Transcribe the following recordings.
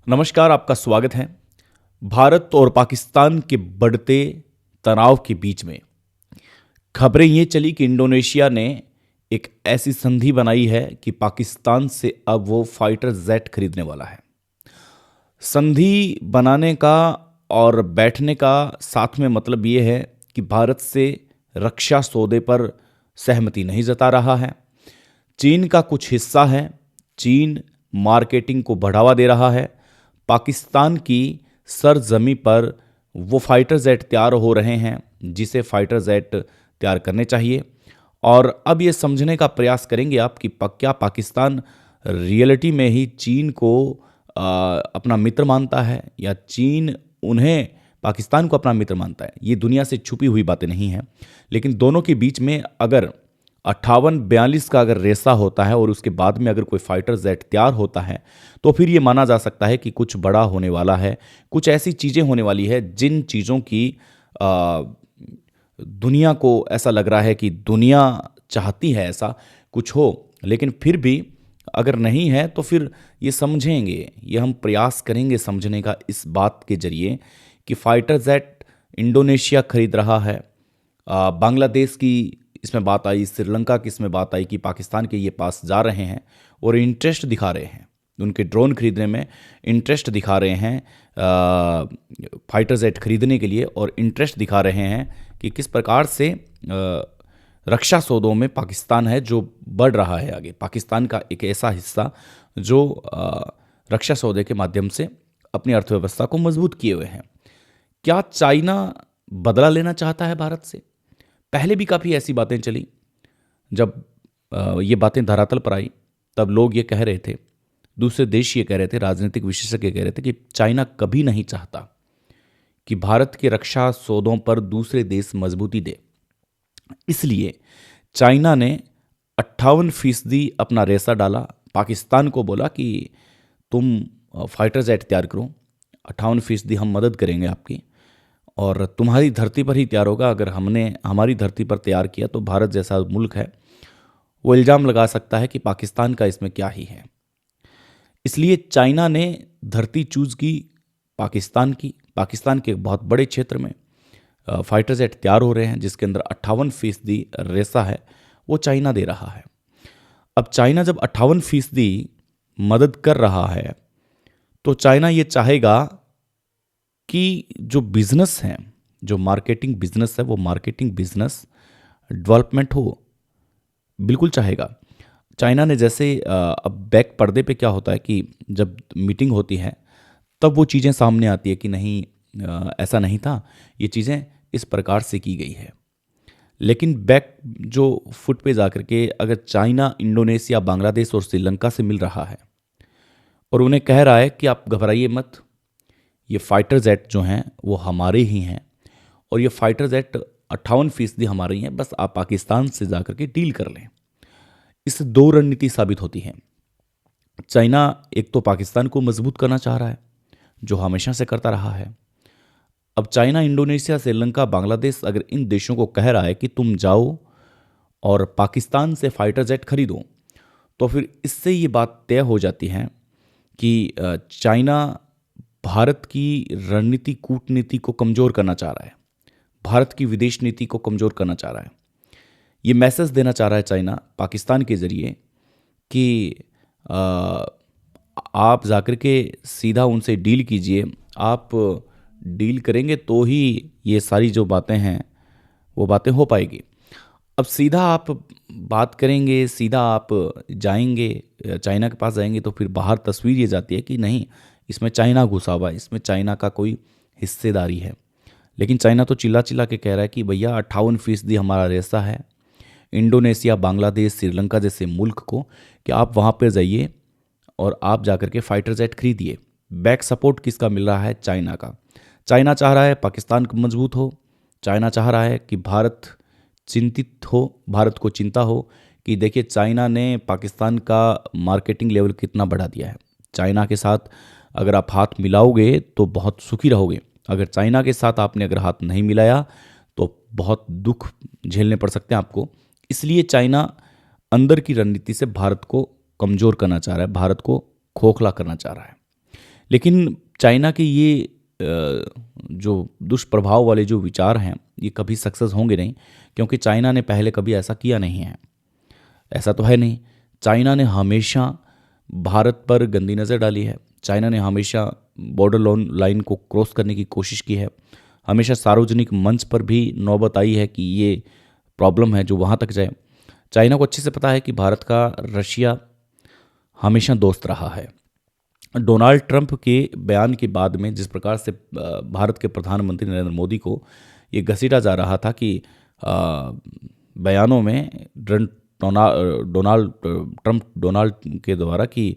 नमस्कार, आपका स्वागत है। भारत और पाकिस्तान के बढ़ते तनाव के बीच में खबरें ये चली कि इंडोनेशिया ने एक ऐसी संधि बनाई है कि पाकिस्तान से अब वो फाइटर जेट खरीदने वाला है। संधि बनाने का और बैठने का साथ में मतलब ये है कि भारत से रक्षा सौदे पर सहमति नहीं जता रहा है। चीन का कुछ हिस्सा है। चीन मार्केटिंग को बढ़ावा दे रहा है। पाकिस्तान की सरजमी पर वो फाइटर जेट तैयार हो रहे हैं जिसे फाइटर जेट तैयार करने चाहिए। और अब ये समझने का प्रयास करेंगे आप कि क्या पाकिस्तान रियलिटी में ही चीन को अपना मित्र मानता है या चीन उन्हें पाकिस्तान को अपना मित्र मानता है। ये दुनिया से छुपी हुई बातें नहीं हैं, लेकिन दोनों के बीच में अगर 58-42 का अगर रेसा होता है और उसके बाद में अगर कोई फाइटर जेट तैयार होता है तो फिर ये माना जा सकता है कि कुछ बड़ा होने वाला है। कुछ ऐसी चीज़ें होने वाली है जिन चीज़ों की आ, दुनिया को ऐसा लग रहा है कि दुनिया चाहती है ऐसा कुछ हो, लेकिन फिर भी अगर नहीं है तो फिर ये समझेंगे, ये हम प्रयास करेंगे समझने का इस बात के जरिए कि फाइटर जेट इंडोनेशिया खरीद रहा है। बांग्लादेश की इसमें बात आई, श्रीलंका की इसमें बात आई कि पाकिस्तान के ये पास जा रहे हैं और इंटरेस्ट दिखा रहे हैं, उनके ड्रोन खरीदने में इंटरेस्ट दिखा रहे हैं, फाइटर जेट खरीदने के लिए, और इंटरेस्ट दिखा रहे हैं कि किस प्रकार से रक्षा सौदों में पाकिस्तान है जो बढ़ रहा है आगे। पाकिस्तान का एक ऐसा हिस्सा जो रक्षा सौदे के माध्यम से अपनी अर्थव्यवस्था को मजबूत किए हुए हैं। क्या चाइना बदला लेना चाहता है भारत से? पहले भी काफ़ी ऐसी बातें चली। जब ये बातें धरातल पर आई तब लोग ये कह रहे थे, दूसरे देश ये कह रहे थे, राजनीतिक विशेषज्ञ कह रहे थे कि चाइना कभी नहीं चाहता कि भारत के रक्षा सौदों पर दूसरे देश मजबूती दे। इसलिए चाइना ने 58% अपना रेसा डाला, पाकिस्तान को बोला कि तुम फाइटर जेट तैयार करो, 58% हम मदद करेंगे आपकी, और तुम्हारी धरती पर ही तैयार होगा। अगर हमने हमारी धरती पर तैयार किया तो भारत जैसा मुल्क है वो इल्ज़ाम लगा सकता है कि पाकिस्तान का इसमें क्या ही है। इसलिए चाइना ने धरती चूज की पाकिस्तान की। पाकिस्तान के एक बहुत बड़े क्षेत्र में फाइटर जेट तैयार हो रहे हैं जिसके अंदर 58% रेसा है वो चाइना दे रहा है। अब चाइना जब 58% मदद कर रहा है तो चाइना ये चाहेगा कि जो बिजनेस है, जो मार्केटिंग बिजनेस है, वो मार्केटिंग बिजनेस डेवलपमेंट हो, बिल्कुल चाहेगा। चाइना ने जैसे अब बैक पर्दे पे क्या होता है कि जब मीटिंग होती है तब वो चीज़ें सामने आती है कि नहीं, ऐसा नहीं था, ये चीज़ें इस प्रकार से की गई है। लेकिन बैक जो फुट पे जा कर के अगर चाइना इंडोनेशिया, बांग्लादेश और श्रीलंका से मिल रहा है और उन्हें कह रहा है कि आप घबराइए मत, ये फाइटर जेट जो हैं वो हमारे ही हैं और ये फाइटर जेट 58% हमारे ही हैं, बस आप पाकिस्तान से जा कर के डील कर लें। इससे दो रणनीति साबित होती है। चाइना एक तो पाकिस्तान को मजबूत करना चाह रहा है जो हमेशा से करता रहा है। अब चाइना इंडोनेशिया, श्रीलंका, बांग्लादेश अगर इन देशों को कह रहा है कि तुम जाओ और पाकिस्तान से फाइटर जेट खरीदो, तो फिर इससे ये बात तय हो जाती है कि चाइना भारत की रणनीति, कूटनीति को कमज़ोर करना चाह रहा है, भारत की विदेश नीति को कमज़ोर करना चाह रहा है। ये मैसेज देना चाह रहा है चाइना पाकिस्तान के ज़रिए कि आप जाकर के सीधा उनसे डील कीजिए, आप डील करेंगे तो ही ये सारी जो बातें हैं वो बातें हो पाएगी। अब सीधा आप बात करेंगे, सीधा आप जाएंगे चाइना के पास जाएंगे तो फिर बाहर तस्वीर ये जाती है कि नहीं, इसमें चाइना घुसा हुआ है, इसमें चाइना का कोई हिस्सेदारी है। लेकिन चाइना तो चिल्ला चिल्ला के कह रहा है कि भैया 58% हमारा रेसा है इंडोनेशिया, बांग्लादेश, श्रीलंका जैसे मुल्क को, कि आप वहाँ पर जाइए और आप जाकर के फाइटर जेट खरीदिए। बैक सपोर्ट किसका मिल रहा है? चाइना का। चाइना चाह रहा है पाकिस्तान मजबूत हो, चाइना चाह रहा है कि भारत चिंतित हो, भारत को चिंता हो कि देखिए चाइना ने पाकिस्तान का मार्केटिंग लेवल कितना बढ़ा दिया है। चाइना के साथ अगर आप हाथ मिलाओगे तो बहुत सुखी रहोगे, अगर चाइना के साथ आपने अगर हाथ नहीं मिलाया तो बहुत दुख झेलने पड़ सकते हैं आपको। इसलिए चाइना अंदर की रणनीति से भारत को कमज़ोर करना चाह रहा है, भारत को खोखला करना चाह रहा है। लेकिन चाइना के ये जो दुष्प्रभाव वाले जो विचार हैं ये कभी सक्सेस होंगे नहीं, क्योंकि चाइना ने पहले कभी ऐसा किया नहीं है। ऐसा तो है नहीं। चाइना ने हमेशा भारत पर गंदी नज़र डाली है। चाइना ने हमेशा बॉर्डर लाइन को क्रॉस करने की कोशिश की है। हमेशा सार्वजनिक मंच पर भी नौबत आई है कि ये प्रॉब्लम है जो वहाँ तक जाए। चाइना को अच्छे से पता है कि भारत का रशिया हमेशा दोस्त रहा है। डोनाल्ड ट्रंप के बयान के बाद में जिस प्रकार से भारत के प्रधानमंत्री नरेंद्र मोदी को ये घसीटा जा रहा था कि बयानों में डोनाल्ड के द्वारा कि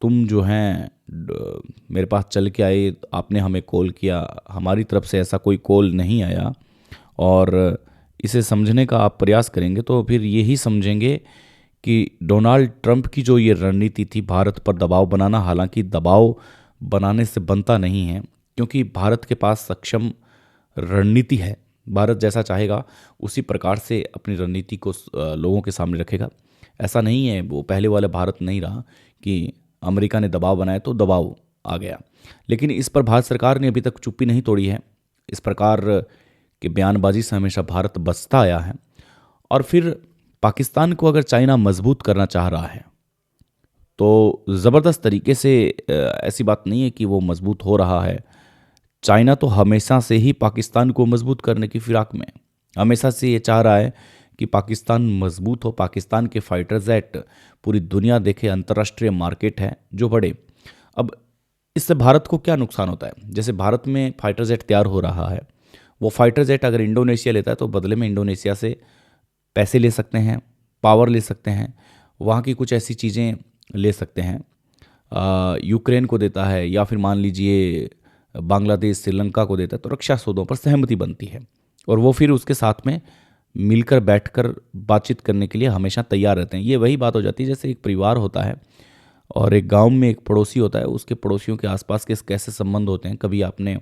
तुम जो हैं मेरे पास चल के आए, आपने हमें कॉल किया, हमारी तरफ से ऐसा कोई कॉल नहीं आया, और इसे समझने का आप प्रयास करेंगे तो फिर यही समझेंगे कि डोनाल्ड ट्रंप की जो ये रणनीति थी भारत पर दबाव बनाना, हालांकि दबाव बनाने से बनता नहीं है, क्योंकि भारत के पास सक्षम रणनीति है। भारत जैसा चाहेगा उसी प्रकार से अपनी रणनीति को लोगों के सामने रखेगा। ऐसा नहीं है, वो पहले वाला भारत नहीं रहा कि अमेरिका ने दबाव बनाया तो दबाव आ गया। लेकिन इस पर भारत सरकार ने अभी तक चुप्पी नहीं तोड़ी है। इस प्रकार के बयानबाजी से हमेशा भारत बचता आया है। और फिर पाकिस्तान को अगर चाइना मजबूत करना चाह रहा है तो ज़बरदस्त तरीके से, ऐसी बात नहीं है कि वो मजबूत हो रहा है। चाइना तो हमेशा से ही पाकिस्तान को मजबूत करने की फिराक में, हमेशा से ये चाह रहा है कि पाकिस्तान मजबूत हो, पाकिस्तान के फाइटर जेट पूरी दुनिया देखे, अंतर्राष्ट्रीय मार्केट है जो बढ़े। अब इससे भारत को क्या नुकसान होता है? जैसे भारत में फाइटर जेट तैयार हो रहा है, वो फाइटर जेट अगर इंडोनेशिया लेता है तो बदले में इंडोनेशिया से पैसे ले सकते हैं, पावर ले सकते हैं, वहाँ की कुछ ऐसी चीज़ें ले सकते हैं। यूक्रेन को देता है या फिर मान लीजिए बांग्लादेश, श्रीलंका को देता है, तो रक्षा सौदों पर सहमति बनती है और वो फिर उसके साथ में मिलकर बैठकर बातचीत करने के लिए हमेशा तैयार रहते हैं। ये वही बात हो जाती है जैसे एक परिवार होता है और एक गांव में एक पड़ोसी होता है, उसके पड़ोसियों के आसपास के कैसे संबंध होते हैं। कभी आपने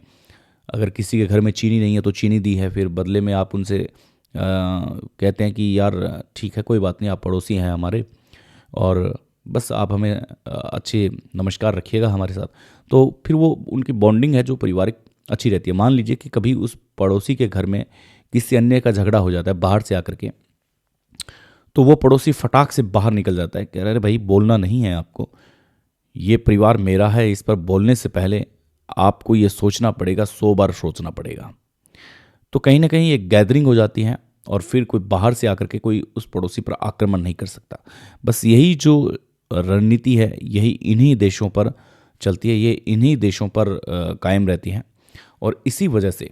अगर किसी के घर में चीनी नहीं है तो चीनी दी है, फिर बदले में आप उनसे कहते हैं कि यार ठीक है कोई बात नहीं, आप पड़ोसी हैं हमारे और बस आप हमें अच्छे नमस्कार रखिएगा हमारे साथ, तो फिर वो उनकी बॉन्डिंग है जो पारिवारिक अच्छी रहती है। मान लीजिए कि कभी उस पड़ोसी के घर में किसी अन्य का झगड़ा हो जाता है बाहर से आकर के, तो वो पड़ोसी फटाक से बाहर निकल जाता है, कह रहे भाई बोलना नहीं है आपको, ये परिवार मेरा है, इस पर बोलने से पहले आपको ये सोचना पड़ेगा, 100 बार सोचना पड़ेगा। तो कहीं ना कहीं एक गैदरिंग हो जाती है और फिर कोई बाहर से आकर के कोई उस पड़ोसी पर आक्रमण नहीं कर सकता। बस यही जो रणनीति है यही इन्हीं देशों पर चलती है, ये इन्हीं देशों पर कायम रहती है। और इसी वजह से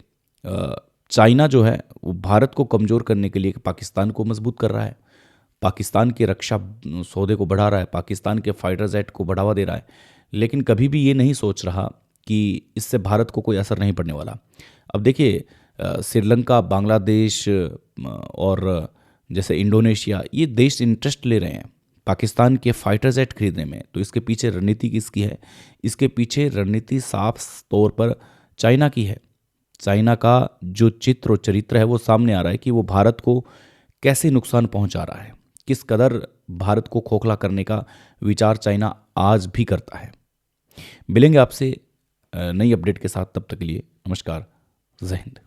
चाइना जो है वो भारत को कमज़ोर करने के लिए पाकिस्तान को मजबूत कर रहा है, पाकिस्तान के रक्षा सौदे को बढ़ा रहा है, पाकिस्तान के फाइटर जेट को बढ़ावा दे रहा है, लेकिन कभी भी ये नहीं सोच रहा कि इससे भारत को कोई असर नहीं पड़ने वाला। अब देखिए श्रीलंका, बांग्लादेश और जैसे इंडोनेशिया, ये देश इंटरेस्ट ले रहे हैं पाकिस्तान के फाइटर जेट खरीदने में, तो इसके पीछे रणनीति किसकी है? इसके पीछे रणनीति साफ तौर पर चाइना की है। चाइना का जो चित्र और चरित्र है वो सामने आ रहा है कि वो भारत को कैसे नुकसान पहुंचा रहा है, किस कदर भारत को खोखला करने का विचार चाइना आज भी करता है। मिलेंगे आपसे नई अपडेट के साथ, तब तक के लिए नमस्कार, जय हिंद।